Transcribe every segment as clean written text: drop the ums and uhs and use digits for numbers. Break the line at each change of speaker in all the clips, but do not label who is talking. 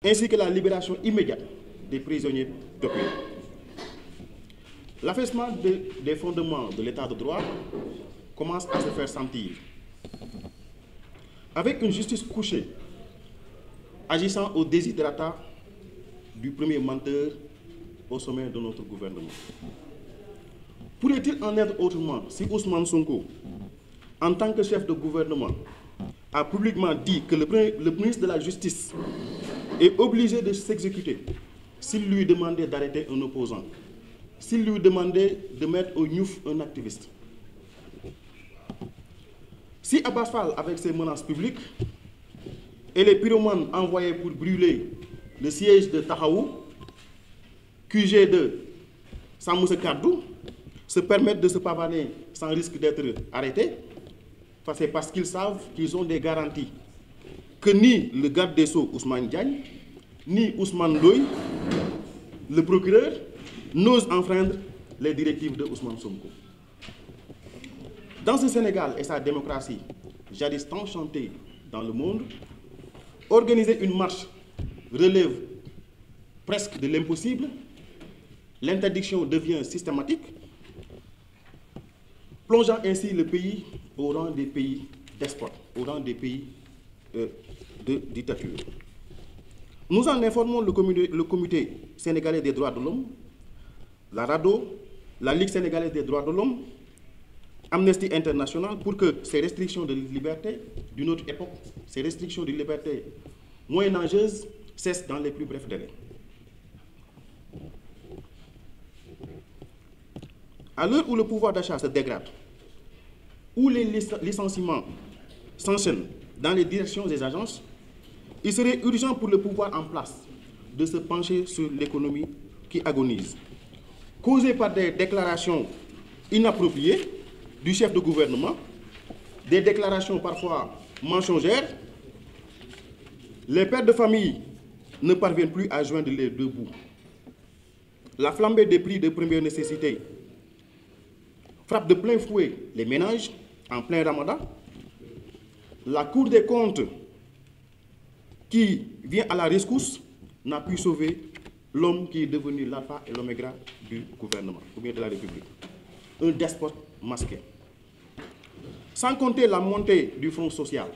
ainsi que la libération immédiate des prisonniers d'opium. L'affaissement des fondements de l'état de droit commence à se faire sentir. Avec une justice couchée, agissant au desiderata du premier menteur au sommet de notre gouvernement. Pourrait-il en être autrement si Ousmane Sonko, en tant que chef de gouvernement, a publiquement dit que le ministre de la Justice est obligé de s'exécuter s'il lui demandait d'arrêter un opposant, s'il lui demandait de mettre au gnouf un activiste? Si Abbas Fall, avec ses menaces publiques, et les pyromanes envoyés pour brûler le siège de Tahaou, QG de Samousse Kardou, se permettent de se pavaner sans risque d'être arrêtés, c'est parce qu'ils savent qu'ils ont des garanties que ni le garde des Sceaux Ousmane Diagne, ni Ousmane Ndoye, le procureur, n'osent enfreindre les directives de Ousmane Sonko. Dans ce Sénégal et sa démocratie, jadis tant chantée dans le monde, organiser une marche relève presque de l'impossible. L'interdiction devient systématique, plongeant ainsi le pays au rang des pays despotes, au rang des pays de dictature. Nous en informons le comité sénégalais des droits de l'homme, la RADDHO, la Ligue sénégalaise des droits de l'homme, Amnesty International, pour que ces restrictions de liberté d'une autre époque, ces restrictions de liberté moyenâgeuses cessent dans les plus brefs délais. À l'heure où le pouvoir d'achat se dégrade, où les licenciements s'enchaînent dans les directions des agences, il serait urgent pour le pouvoir en place de se pencher sur l'économie qui agonise, causée par des déclarations inappropriées du chef de gouvernement, des déclarations parfois mensongères. Les pères de famille ne parviennent plus à joindre les deux bouts. La flambée des prix de première nécessité frappe de plein fouet les ménages en plein ramadan. La Cour des comptes, qui vient à la rescousse, n'a pu sauver l'homme qui est devenu l'alpha et l'oméga du gouvernement, ou bien de la République. Un despote masqué. Sans compter la montée du front social,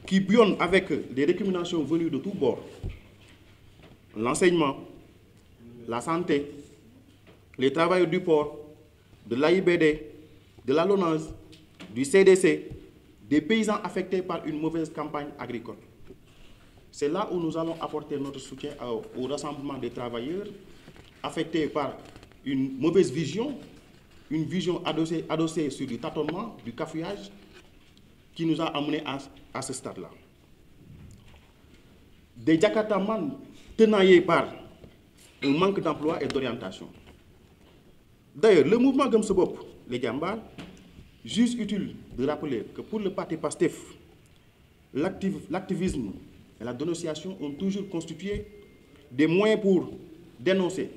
qui bouillonne avec des récriminations venues de tous bords. L'enseignement, la santé, les travailleurs du port, de l'AIBD, de la LONASE, du CDC, des paysans affectés par une mauvaise campagne agricole. C'est là où nous allons apporter notre soutien au rassemblement des travailleurs affectés par une mauvaise vision, une vision adossée sur du tâtonnement, du cafouillage, qui nous a amenés à ce stade-là. Des Jakartamans tenaillés par un manque d'emploi et d'orientation. D'ailleurs, le mouvement Gëm Sa Bopp, les Jambar, juge utile de rappeler que pour le parti PASTEF, l'activisme et la dénonciation ont toujours constitué des moyens pour dénoncer,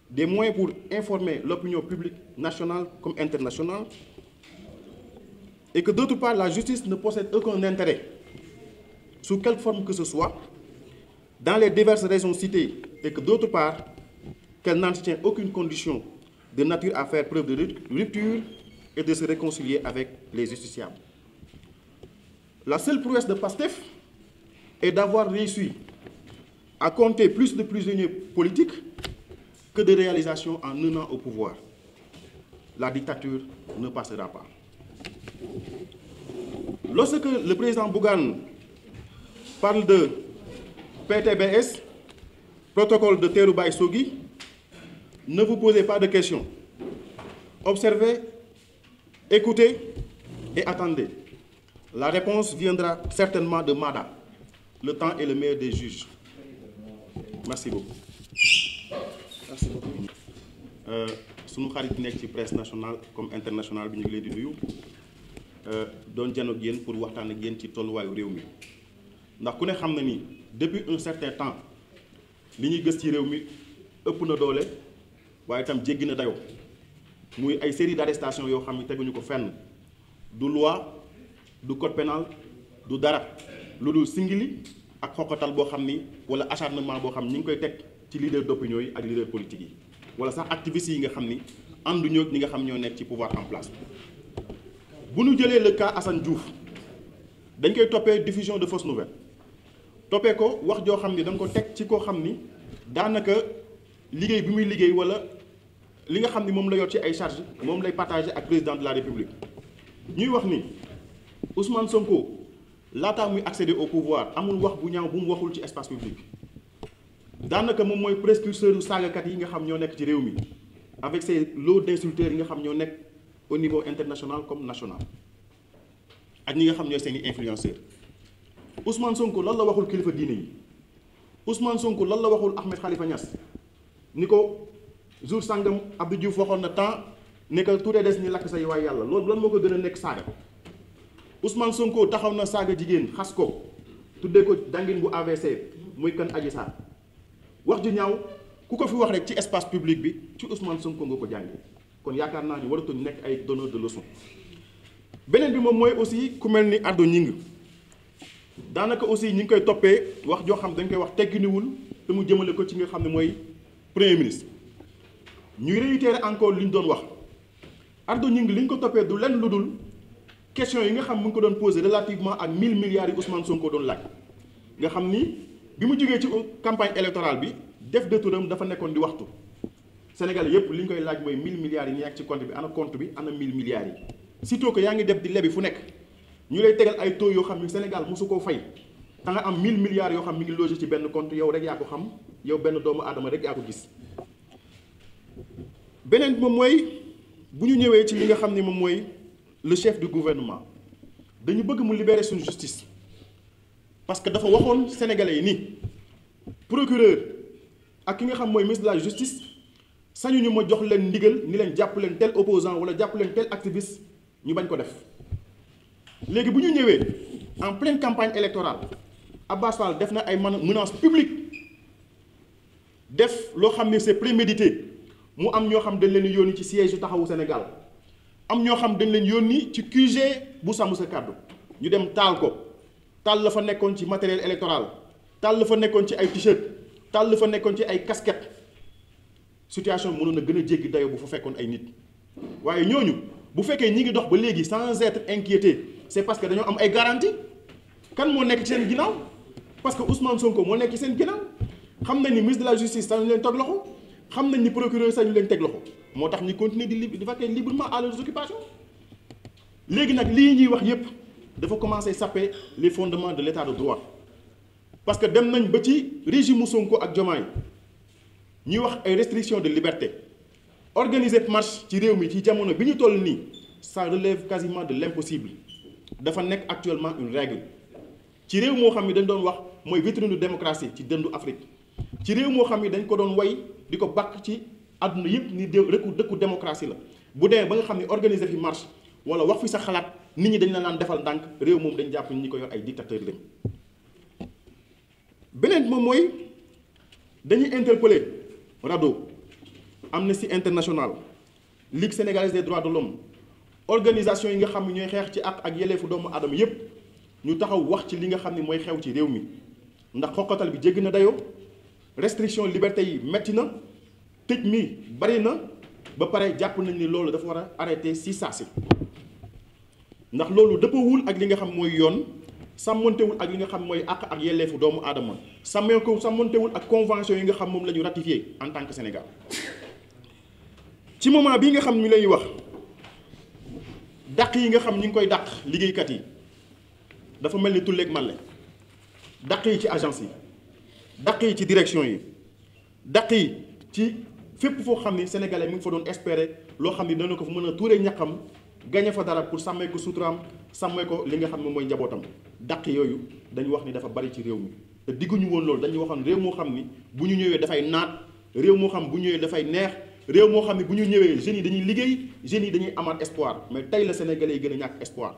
des moyens pour informer l'opinion publique nationale comme internationale, et que d'autre part, la justice ne possède aucun intérêt, sous quelque forme que ce soit, dans les diverses raisons citées, et que d'autre part, qu'elle n'entretient aucune condition de nature à faire preuve de rupture et de se réconcilier avec les justiciables. La seule prouesse de PASTEF est d'avoir réussi à compter plus de prisonniers politiques que de réalisations en 1 an au pouvoir. La dictature ne passera pas. Lorsque le président Bougane parle de PTBS, protocole de Terroubaye Sogui, ne vous posez pas de questions. Observez, écoutez et attendez. La réponse viendra certainement de Mada. Le temps est le meilleur des juges. Merci beaucoup. Merci beaucoup. Sunu xarit nekk ci presse nationale comme internationale bi ñu ngi leen di nuyu doon jano ak yéen pour waxtaan ak yéen ci tolluwaayu réew mi ndax ku ne xam na ni depuis un certain temps li ñuy gës ci réew mi ëpp na doole waaye itam jéggi na dayoo muy ay série d'arrestations yoo xam ne teguñu ko fenn du loi du code pénal du dara lu dul singili ak xoqatal boo xam ni wala acharnement boo xam ni ñu ngi koy teg ci leader d'opinion yi ak leader politique yi wala sax activistes yi nga xam ni ànduñoo ñi nga xam ñoo nekk ci pouvoir en place. bu ñu jëlee le cas Assane Diouf dañ koy toppee diffusion de fausses nouvelles toppee ko wax joo xam ni da nga ko teg ci koo xam ni daanaka liggéey bi muy liggéey wala li nga xam ni moom la yor ci ay charges moom lay partager ak président de la république. ñuy wax ni Ousmane Sonko laataa muy accéder au pouvoir amul wax bu ñaaw bu mu waxul ci espace public daanaka moom mooy précurseur u saagakat yi nga xam ñoo nekk ci réew mi avec ces lots d'insulteurs yi nga xam ñoo nekk au niveau international comme national ak ñi nga xam ñooy seeni influenceurs. Ousmane Sonko lan la waxul kilifa diine yi Ousmane Sonko lan la waxul Ahmed Khalifa Niass ni ko jour sangam Abdou Diouf waxoon na temps ne que tuutee des ni lakk say waay yàlla loolu lan moo ko gën a nekk saaga. Ousmane Sonko taxaw na saaga jigéen xas ko tuddee ko dangin bu AVC muy kan Adji Sarr wax ju ñaaw ku ko fi wax rek ci espace public bi ci Ousmane Sonko nga ko jàngee kon yaakaar naa ni waratuñ nekk ay donneur de leçon. beneen bi moom mooy aussi ku mel ni Ardo Gningue daanaka aussi ñi ngi koy toppee wax joo xam dañ koy wax tegginiwul te mu jëmale ko ci nga xam ne mooy premier ministre. ñuy réitérer encore li ñu doon wax Ardo Gningue li ñu ko toppee du lenn lu dul question yi nga xam mu ngi ko doon posé relativement ak 1000 milliards yi Ousmane Sonko doon laaj nga xam ni bi mu jógee ci campagne électorale bi def détouram dafa nekkoon di waxtu Sénégal yépp li ñu koy laaj mooy 1000 milliards yi nekk ci compte bi ana compte bi ana 1000 milliards yi surtout que yaa ngi def di lebi fu nekk ñu lay tegal ay taux yoo xam ni Sénégal mosu koo fay da nga am 1000 milliards yoo xam mi ngi logé ci benn compte yow rek yaa ko xam yow benn doomu aadama rek yaa ko gis. beneen moom mooy bu ñu ñëwee ci li nga xam ni moom mooy le chef du gouvernement dañu bëgg mu libérer suñu justice parce que dafa waxoon sénégalais yi ni procureur ak ki nga xam mooy ministre de la justice sañu ñu ma jox leen ndigal ni leen jàpp leen tel opposant wala jàpp leen tel activiste ñu bañ ko def. léegi bu ñu ñëwee en pleine campagne électorale Abass Fall def na ay menaces publiques def loo xam ne c'est prémédité mu am ñoo xam dañ leen yónni ci siège yu taxawu Sénégal am ñoo xam dañ leen yónni ci QG bu sàmm sa kàddu ñu dem taal ko taal la fa nekkoon ci matériel électoral taal la fa nekkoon ci ay t-shirt taal la fa nekkoon ci ay casquette situation mënoon na gën a jéggi dayo bu fa fekkoon ay nit waaye ñooñu bu fekkee ñi ngi dox ba léegi sans être inquiété c'est parce que dañoo am ay garantie kan moo nekk ci seen ginnaaw parce que Ousmane Sonko moo nekk ci seen ginnaaw xam nañ ni ministre de la justice sañu leen teg loxo xam nañ ni procureur sañu leen teg loxo moo tax ñu continuer di vaquer librement à leurs occupations. léegi nag lii ñuy wax yépp dafa commencer saper les fondements de l'état de droit parce que dem nañ ba ci régime Sonko ak Diomaye ñuy wax ay restrictions de liberté organiser marche ci réew mi ci jamono bi ñu toll nii ça relève quasiment de l'impossible dafa nekk actuellement une règle ci réew moo xam ne dañ doon wax mooy vitrine démocratie ci dëndu Afrique ci réew moo xam ne dañ ko doon way di ko bàkk ci àdduna yëpp ni dëkku démocratie la bu demee ba nga xam ne organiser fi marche wala wax fi sa xalaat nit ñi dañ la naan defal ndànk réew moom dañ jàpp ni ñi ko yor ay dictateurs lañ. beneen moom mooy dañuy interpeller RADDHO Amnesty International Ligue sénégalaise des droits de l'homme organisation yi nga xam ne ñooy xeex ci àq ak yelleefu doomu aadama yépp ñu taxaw wax ci li nga xam ne mooy xew ci réew mi ndax xoqatal bi jéggi na dayoo restriction liberté yi metti na tëj mi bari na ba pare jàpp nañ ni loolu dafa war a arrêter si saa si ndax loolu dëppawul ak li nga xam mooy yoon sàmmantewul ak li nga xam mooy àq ak yelleefu doomu aadama sàmmantewul ak convention yi nga xam moom la ñu ratifié en tant que Sénégal ci moment bii nga xam ñu lay wax dàq yi nga xam ñu ngi koy dàq liggéeykat yi dafa mel ni tulleeg màlle dàq yi ci agence yi dàq yi ci direction yi dàq yi ci fépp foo xam ni sénégalais mi ngi fa doon espérer loo xam ni dana ko fa mën a tuuree ñaqam gañe fa dara pour sàmmee ko suturaam sàmmee ko li nga xam ne mooy njabootam dàq yooyu dañu wax ni dafa bari ci réew mi te digguñu woon loolu dañuy waxoon réew moo xam ni bu ñu ñëwee dafay naat réew moo xam bu ñëwee dafay neex réew moo xam ne bu ñu ñëwee jeunes yi dañuy liggéey jeunes yi dañuy amaat espoir mais tey la sénégalais yi gën a ñàkk espoir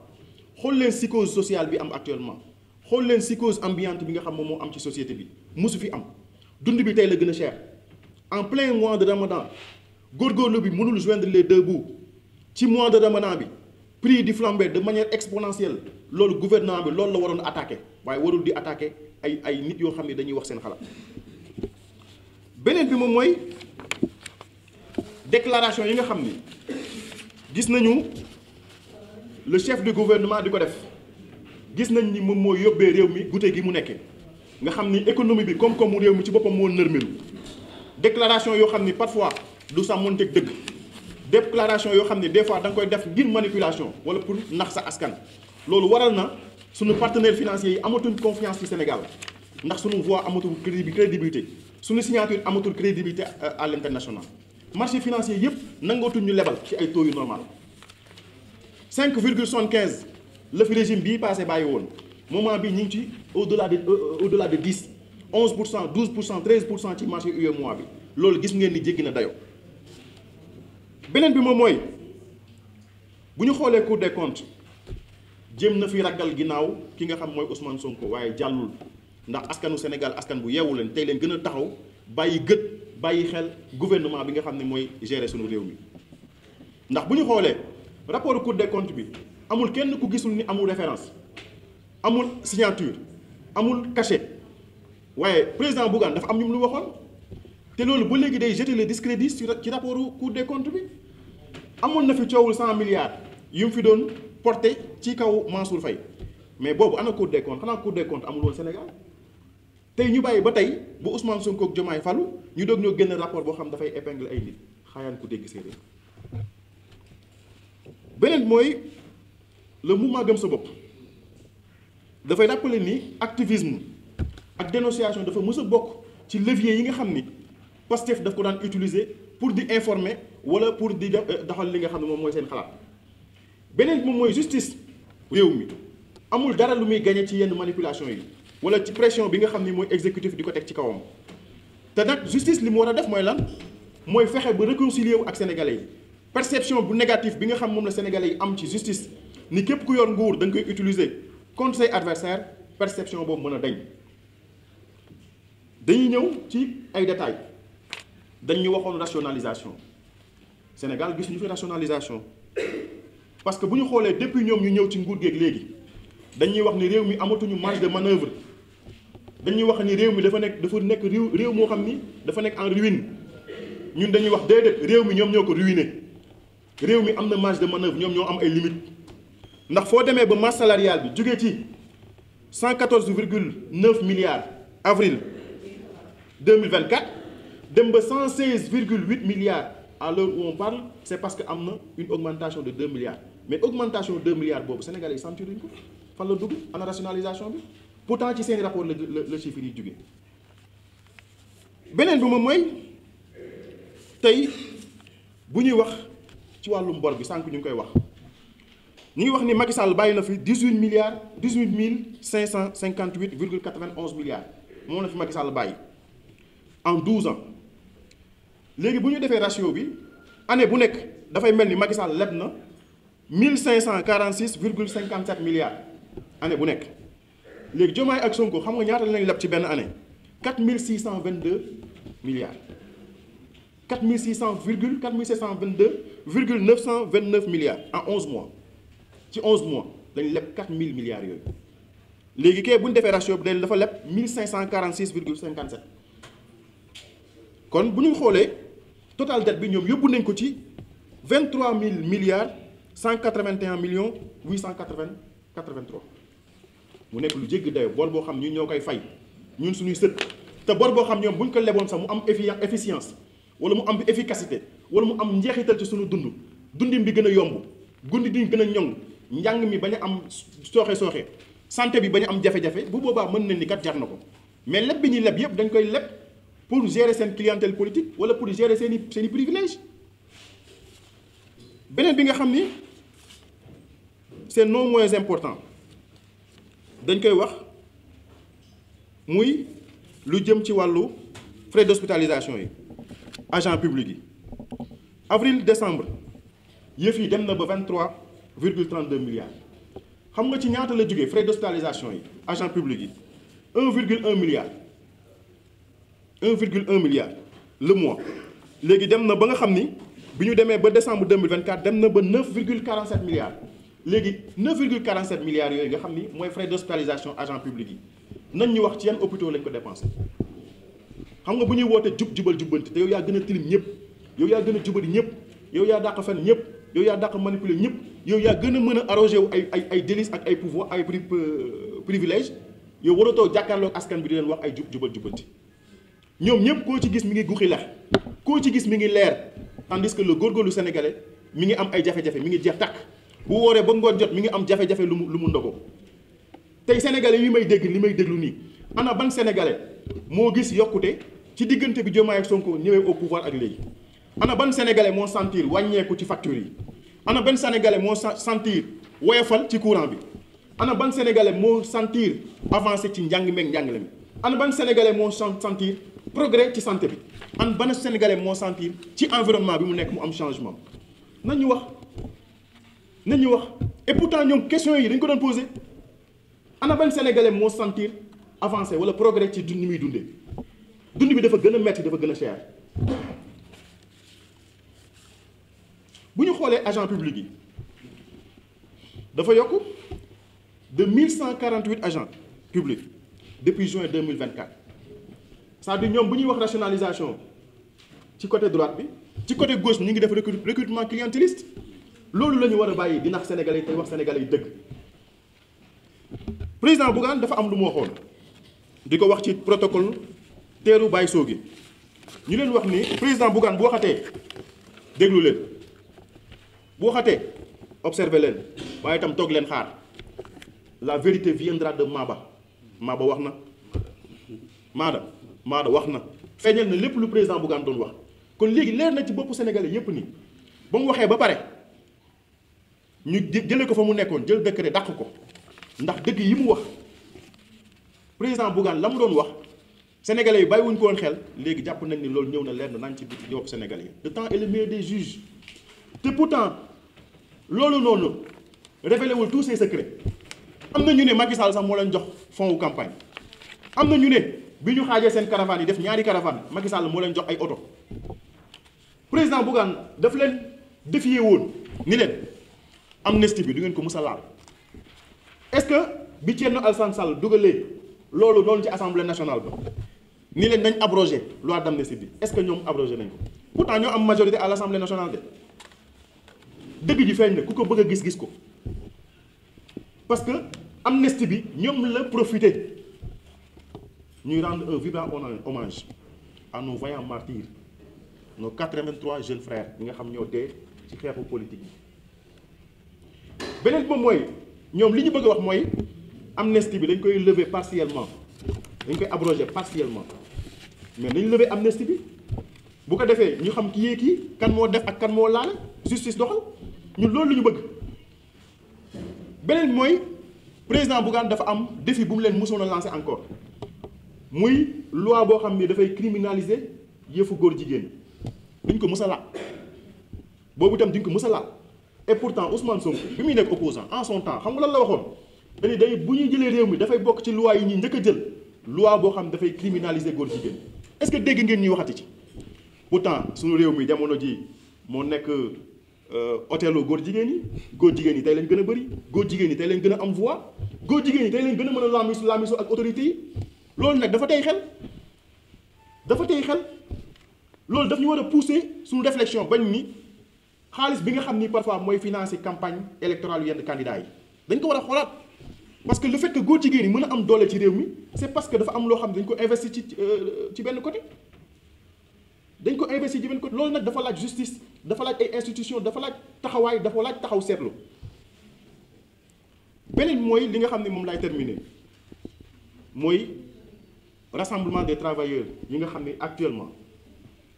xool leen psychose sociale bi am actuellement xool leen psychose ambiante bi nga xam moom moo am ci société bi mosu fi am dund bi tey la gën a cher en plein mois de ramadan góorgóorlu bi mënul joindre les deux bouts ci mois de ramadan bi prix di flambé de manière exponentielle loolu gouvernement bi loolu la waroon attaqué waaye warul di attaqué ay nit yoo xam ne dañuy wax seen xalaat. beneen bi moom mooy déclaration yi nga xam ni gis nañu le chef du gouvernement di ko def gis nañ ni moom moo yóbbee réew mi gute gi mu nekkee nga xam ni économie bi koom-koomu réew mi ci boppam moo nërmelu déclaration yoo xam ni parfois du sàmmonteeg dëgg déclaration yoo xam ni des fois da nga koy def ngir manipulation wala pour nax sa askan. loolu waral na suñu partenaires financiers yi amatuñ confiance ci Sénégal ndax suñu voix amatul crédibilité suñu signature amatul crédibilité à l'international. marché financier yëpp nangootuñ ñu lebal ci ay taux yu normal 5,75 la fi régime bii passé bàyyi woon moment bi ñu ngi ci au-delà de 10 11%, 12%, 13% ci marché UEMOA bi loolu gis ngeen ni jéggi na dayo beneen bi moom mooy bu ñu xoolee Cour des comptes jéem na fi ragal ginnaaw ki nga xam mooy Ousmane Sonko waaye jàllul ndax askanu Sénégal askan bu yeewu leen tey leen gën a taxaw bàyyi xel gouvernement bi nga xam ne mooy gérer sunu réew mi ndax bu ñu xoolee rapport Cour des comptes bi amul kenn ku gisul ni amul référence amul signature amul cachet waaye président Bougane dafa am ñu lu waxoon te loolu ba léegi day jeter le discrédit ci rapport Cour des comptes bi amoon na fi coowul 100 milliards yu mu fi doon porté ci kaw Mansour Faye mais boobu ana Cour des comptes xanaa Cour des comptes amul woon Sénégal tey ñu bàyyi ba tey bu Ousmane Sonko ak Diomaye falu ñu doog ñoo génn rapport boo xam dafay épingle ay nit xaayaan ku dégg séeréer beneen mooy le mouvement Gëm sa bopp dafay rappeler ni activisme ak dénonciation dafa mës a bokk ci levier yi nga xam ni Pastef daf ko daan utiliser pour di informer wala pour di doxal li nga xam ne moom mooy seen xalaat beneen bi moom mooy justice réew mi amul dara lu muy gagné ci yenn manipulation yi wala ci pression bi nga xam ni mooy exécutif di ko teg ci kawam te nag justice li mu war a def mooy lan mooy fexe ba réconcilier wu ak sénégalais yi perception bu négatif bi nga xam moom la sénégalais yi am ci justice ni képp ku yor nguur da nga koy utiliser contre say adversaire perception boobu mën a dañ dañuy ñëw ci ay détails dañ ñu waxoon rationalisation Sénégal gis ñu fi rationalisation parce que bu ñu xoolee depuis ñoom ñu ñëw ci nguur geeg léegi dañuy wax ni réew mi amatuñu marge de manœuvre dañuy wax ni réew mi dafa nekk réew moo xam ni dafa nekk en ruine ñun dañuy wax déedéet réew mi ñoom ñoo ko ruiné réew mi am na marge de manœuvre ñoom ñoo am ay limites ndax foo demee ba masse salariale bi jógee ci 114,9 milliards avril 2024 dem ba 116,8 milliards à l'heure où on parle c'est parce que am na une augmentation de 2 milliards mais augmentation 2 milliards boobu Sénégalais yi sentiruñ ko fan la dugg ana rationalisation bi pourtant ci seen rapport la chiffre yi jógee beneen bi moom mooy tey bu ñuy wax ci wàllum bor bi sànq ñu ngi koy wax ñu ngi wax ni Macky Sall bàyyi na fi 18 558,91 milliards moom la fi Macky Sall bàyyi en 12 ans léegi bu ñu defee ratio bi année bu nekk dafay mel ni Macky Sall leb na 1546,57 milliards année bu nekk léegi Diomaye ak Sonko xam nga ñaata lañ leb ci benn année 4622 milliards 4722,929 milliards en 11 mois ci 11 mois lañ leb 4000 milliards yooyu léegi kay bu ñu defee ratio bi dafa leb 1546,57 kon bu ñu xoolee total dette bi ñoom yóbbu nañ ko ci 23 000 milliards 181 millions 883 mu nekk lu jéggi dayo bor boo xam ñun ñoo koy fay ñun suñuy sët te bor boo xam ñoom bu ñu ko leboon sax mu am efficience wala mu am efficacité wala mu am njeexital ci suñu dundin bi gën a yomb gundi diñ gën a ñoŋ njàng mi bañ a am sooxe santé bi bañ a am jafe-jafe bu boobaa mën nañ ni kat jar na ko mais leb bi ñuy leb yëpp dañ koy leb pour gérer seen clientèle politique wala pour gérer seeni privilège beneen bi nga xam ni c'est non moins important dañ koy wax muy lu jëm ci wàllu frais d'hospitalisation yi agent public yi avril décembre yëf yi dem na ba 23,32 milliards xam nga ci ñaata la jógee frais d'hospitalisation yi agent public yi 1,1 milliard 1,1 milliard le mois léegi dem na ba nga xam ni bi ñu demee ba décembre 2024 dem na ba 9,47 milliards léegi 9,47 milliards yooyu nga xam ni mooy frais d'hospitalisation agent public yi nañ ñu wax ci yan hôpitaux lañ ko dépensé xam nga bu ñuy woote jubal jubbanti te yow yaa gën a tilim ñëpp yow yaa gën a jubali ñëpp yow yaa dàq fen ñëpp yow yaa dàq manipuler ñëpp yow yaa gën a mën a arrogé wu ay délices ak ay pouvoir ay privilèges yow waratoo jàkkaarloog askan bi di leen wax ay jubal jubbanti ñoom ñëpp koo ci gis mi ngi guxi lex koo ci gis mi ngi leer tandis que le góorgóorlu sénégalais mi ngi am ay jafe-jafe mi ngi jeex tàkk bu wooree ba ngoon jot mi ngi am jafe-jafe lu mu ndogoo tey sénégalais yi may dégg li may déglu nii ana ban sénégalais moo gis yokkute ci diggante bi Diomaye ak Sonko ñëwee au pouvoir ak léegi ana ban sénégalais moo sentir wàññeeku ci facture yi ana ban sénégalais moo sentir woyofal ci courant bi ana ban sénégalais moo sentir avancé ci njàng meeg njàngale mi ana ban sénégalais moo sentir progrès ci santé bi ana ban sénégalais moo sentir ci environnement bi mu nekk mu am changement nañu wax et pourtant ñoom question yi dañ ko doon posé ana ban sénégalais moo sentir avancé wala progrès ci dund ni muy dundee dund bi dafa gën a metti dafa gën a cher bu ñu xoolee agent public yi dafa yokk de 1148 agents publics depuis juin 2024 c'est-à-dire ñoom bu ñuy wax rationalisation ci côté droite bi ci côté gauche ñu ngi def recrutement clientéliste loolu la ñu war a bàyyi di nax sénégalais yi tey wax sénégalais yi dëgg président Bougane dafa am lu mu waxoon di ko wax ci protocole teeru Baye Sogui ñu leen wax ni président Bougane bu waxatee déglu leen bu waxatee observé leen waaye itam toog leen xaar la vérité viendra de Maba wax na Maada wax na feeñal na lépp lu président Bougane doon wax kon léegi leer na ci boppu sénégalais yépp ni ba mu waxee ba pare ñu jëlee ko fa mu nekkoon jël décret dàq ko ndax dëgg yi mu wax président Bougane la mu doon wax sénégalais yi bàyyiwuñ ko woon xel léegi jàpp nañ ni loolu ñëw na leer na nañ ci bopp sénégalais yi le temps est le meilleur des juges te pourtant loolu noonu révélé wul tous ses secrets am na ñu ne Macky Sall sax moo leen jox fond wu campagne am na ñu ne bi ñu xaajee seen caravane yi def ñaari caravane Macky Sall moo leen jox ay oto président Bougane daf leen défier woon ni leen amnistie bi du ngeen ko mës a laal est-ce que bi Thierno Alassane Sall dugalee loolu noonu ci assemblée nationale ba ni leen nañ abrogé loi d'amnistie bi est-ce que ñoom abrogé nañ ko pourtant ñoo am majorité à l'assemblée nationale de dëgg ji feeñ na ku ko bëgg a gis ko parce que amnistie bi ñoom la profité ñuy rendre un vibrant hommage à nos vaillants martyrs nos 83 jeunes frères ñi nga xam ñoo dee ci xeexu politique yi beneen moom mooy ñoom li ñu bëgg a wax mooy amnistie bi dañ koy lever partiellement dañ koy abroger partiellement mais nañ lever amnistie bi bu ko defee ñu xam ki yee kii kan moo def ak kan moo laale justice doxal ñun loolu la ñu bëgg beneen mooy président Bougane dafa am défi bu mu leen mosoon a lancer encore muy loi boo xam ni dafay criminaliser yëfu góor jigéen duñ ko mës a laal boobu itam duñ ko mës a laal et pourtant Ousmane Sonko bi muy nekk opposant en son temps xam nga lan la waxoon dañuy day bu ñuy jëlee réew mi dafay bokk ci loi yi ñuy njëkk a jël loi boo xam dafay criminaliser góor jigéen est-ce que dégg ngeen ñuy waxati ci pourtant suñu réew mi jamono ji moo nekk hôtelu góor jigéen yi tey lañ gën a bëri góor jigéen yi tey lañ gën a am voix góor jigéen yi tey lañ gën a mën a laamisu ak autorités yi loolu nag dafa tey xel loolu daf ñu war a pousser suñu réflexion bañ ni xaalis bi nga xam ni parfois mooy financer campagne électorale yenn candidats yi dañ ko war a xoolaat parce que le fait que góor jigéen yi mën a am doole ci réew mi c'est parce que dafa am loo xam ne dañ ko investir ci benn côté loolu nag dafa laaj justice dafa laaj ay institutions dafa laaj taxawaay dafa laaj taxaw seetlu beneen mooy li nga xam ne moom laay terminer mooy rassemblement des travailleurs yi nga xam ne actuellement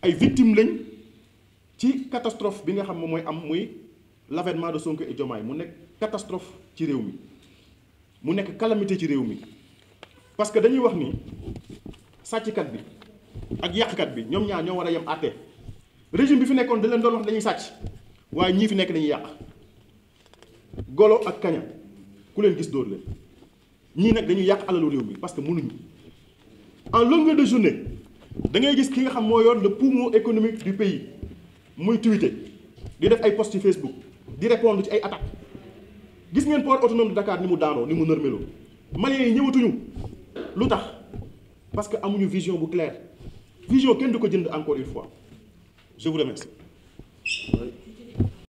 ay victimes lañ ci catastrophe bi nga xam moom mooy am muy l'avènement de Sonko et Diomaye mu nekk catastrophe ci réew mi mu nekk calamité ci réew mi parce que dañuy wax ni sàcckat bi ak yàqkat bi ñoom ñaar ñoo war a yem àtte régime bi fi nekkoon da leen doon wax dañuy sàcc waaye ñii fi nekk dañuy yàq golo ak kaña ku leen gis dóor leen ñii nag dañuy yàq alalu réew mi parce que mënuñu en longueur de journée da ngay gis ki nga xam moo yor le poumon économique du pays muy tweeter di def ay posts ci Facebook di répondre ci ay attaques gis ngeen port autonome de Dakar ni mu daanoo ni mu nërmeloo Maliens yi ñëwatuñu lu tax parce que amuñu vision bu claire vision kenn du ko jënd encore une fois je vous remercie.